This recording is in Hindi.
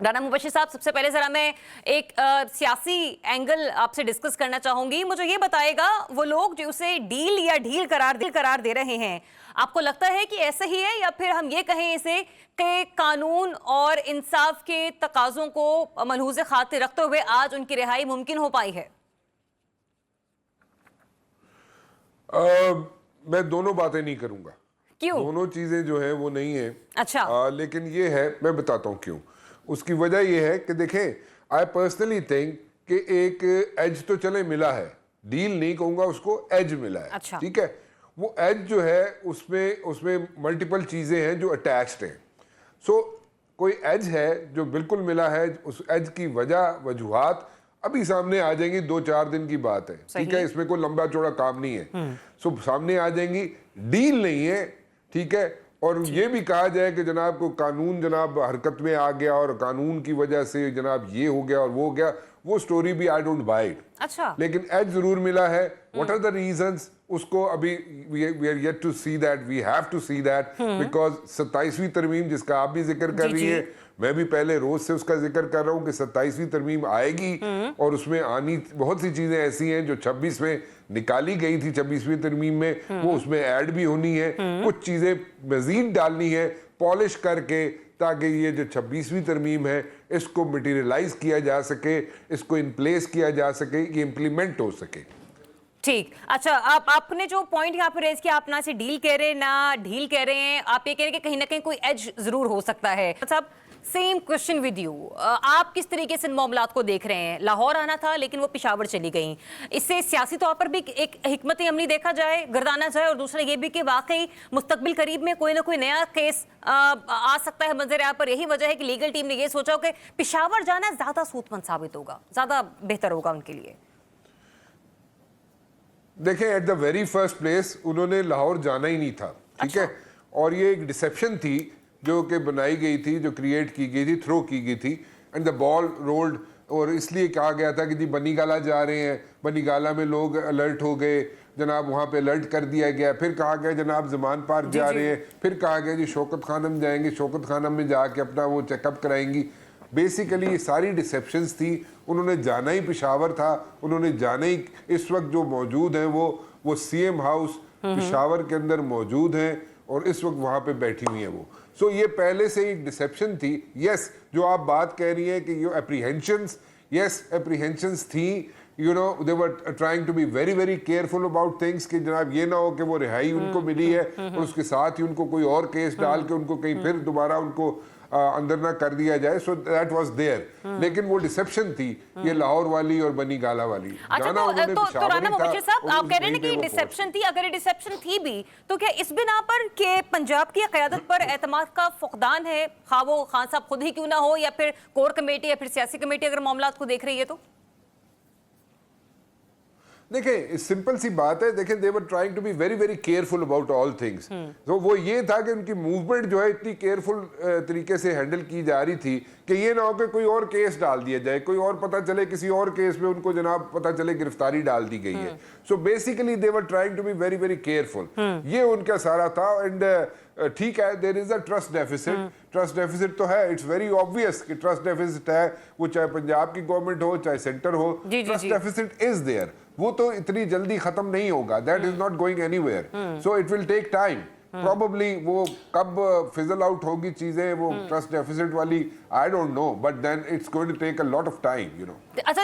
राना मुबशिर साहब, सबसे पहले जरा मैं एक सियासी एंगल आपसे डिस्कस करना चाहूंगी। मुझे ये बताएगा, वो लोग जो उसे डील या ढील करार दे रहे हैं, आपको लगता है कि ऐसा ही है, या फिर हम ये कहें इसे कि कानून और इंसाफ के तकाजों को मलहूज़े खातिर रखते हुए आज उनकी रिहाई मुमकिन हो पाई है? मैं दोनों बातें नहीं करूंगा। क्यों? दोनों चीजें जो है वो नहीं है। अच्छा। लेकिन ये है, मैं बताता हूँ क्यों। उसकी वजह ये है कि देखें, आई पर्सनली थिंक कि एक एज तो चले मिला है, डील नहीं कहूंगा उसको, एज मिला है। अच्छा। ठीक है, वो एज जो है उसमें मल्टीपल चीजें हैं जो अटैच्ड हैं। सो कोई एज है जो बिल्कुल मिला है, उस एज की वजूहात अभी सामने आ जाएंगी, 2-4 दिन की बात है। ठीक है, इसमें कोई लंबा चौड़ा काम नहीं है। सो सामने आ जाएंगी, डील नहीं है। ठीक है, और ये भी कहा जाए कि जनाब को कानून जनाब हरकत में आ गया और कानून की वजह से जनाब ये हो गया और वो हो गया, वो स्टोरी भी आई डोंट बाय इट। अच्छा। लेकिन एज जरूर मिला है। व्हाट आर द रीजंस, उसको अभी we are yet to see that, we have to see that, because 27वीं तरमीम जिसका आप भी जिक्र कर रही है, मैं भी पहले रोज से उसका जिक्र कर रहा हूं कि 27वीं तरमीम आएगी और उसमें आनी बहुत सी चीजें ऐसी हैं जो 26 में निकाली गई थी, 26वीं तरमीम में, वो उसमें ऐड भी होनी है। कुछ चीजें मजीद डालनी है पॉलिश करके, ताकि ये जो 26वीं तरमीम है इसको मटीरियलाइज किया जा सके, इसको इन प्लेस किया जा सके, ये इम्प्लीमेंट हो सके। ठीक। अच्छा, आपने जो पॉइंट यहाँ पे रेज किया, आप ना से डील कह रहे हैं ना ढील कह रहे हैं, आप ये कह रहे हैं कि कहीं ना कहीं कोई एज जरूर हो सकता है। साहब, सेम क्वेश्चन विद यू, आप किस तरीके से इन मामलात को देख रहे हैं? लाहौर आना था लेकिन वो पेशावर चली गई, इससे सियासी तौर पर भी एक हिकमत अमली देखा जाए, गर्दाना जाए, और दूसरा ये भी कि वाकई मुस्तकबिल करीब में कोई ना कोई नया केस आ सकता है मंजर यहाँ पर। यही वजह है कि लीगल टीम ने ये सोचा कि पेशावर जाना ज्यादा सूतमंद साबित होगा, ज्यादा बेहतर होगा उनके लिए। देखें, at the very first place उन्होंने लाहौर जाना ही नहीं था। ठीक है, और ये एक डिसेप्शन थी जो कि बनाई गई थी, जो क्रिएट की गई थी, थ्रो की गई थी, एंड द बॉल रोल्ड। और इसलिए कहा गया था कि जी बनी गाला जा रहे हैं, बनी गाला में लोग अलर्ट हो गए जनाब, वहाँ पे अलर्ट कर दिया गया। फिर कहा गया जनाब जमान पार्क जा रहे हैं, फिर कहा गया जी शौकत खानम जाएंगे, शौकत खानम में जाके अपना वो चेकअप कराएंगी। बेसिकली ये सारी डिसेप्शंस थी। उन्होंने जाना ही पेशावर था, उन्होंने जाना ही, इस वक्त जो मौजूद हैं वो सीएम हाउस पेशावर के अंदर मौजूद हैं और इस वक्त वहाँ पे बैठी हुई हैं वो। सो ये पहले से एक डिसेप्शन थी। यस, जो आप बात कह रही हैं कि ये एप्रीहेंशंस, यस एप्रीहेंशंस थी, you know, they were trying to be very very careful about things कि जनाब ये ना हो कि वो रिहाई उनको मिली है और उसके साथ ही उनको कोई और केस डाल के उनको कहीं फिर दोबारा उनको अंदर ना कर दिया जाए। So that was there. लेकिन वो डिसेप्शन थी, ये लाहौर वाली और बनी गाला वाली। अच्छा, तो राना मुबशिर साहब, आप कह रहे हैं कि डिसेप्शन थी। अगर ये डिसेप्शन थी भी, तो क्या इस बिना पर कि पंजाब की क़यादत पर एतमाद का फुकदान है, खा वो खान साहब खुद ही क्यों ना हो या फिर कोर कमेटी या फिर सियासी कमेटी अगर मामलात को देख रही है तो? देखें, सिंपल सी बात है। देखें, they were trying to be very very careful about all things. तो वो ये था कि उनकी मूवमेंट जो है इतनी केयरफुल तरीके से हैंडल की जा रही थी कि ये ना हो कि कोई और केस डाल दिया जाए, कोई और पता चले किसी और केस में उनको जनाब पता चले गिरफ्तारी डाल दी गई है। So basically they were trying to be very very careful, ये उनका सारा था। एंड ठीक है, there is a trust deficit. Trust deficit तो है, इट्स वेरी ऑब्वियस कि ट्रस्ट डेफिसिट है, वो चाहे पंजाब की गवर्नमेंट हो चाहे सेंटर हो, ट्रस्ट डेफिसिट इज देयर। वो तो इतनी जल्दी खत्म नहीं होगा, that is not going anywhere. So it will take time. Probably वो कब फिजल आउट होगी चीजें, वो ट्रस्ट डेफिसिट वाली, I don't know, but then it's going to take a lot of time, you no.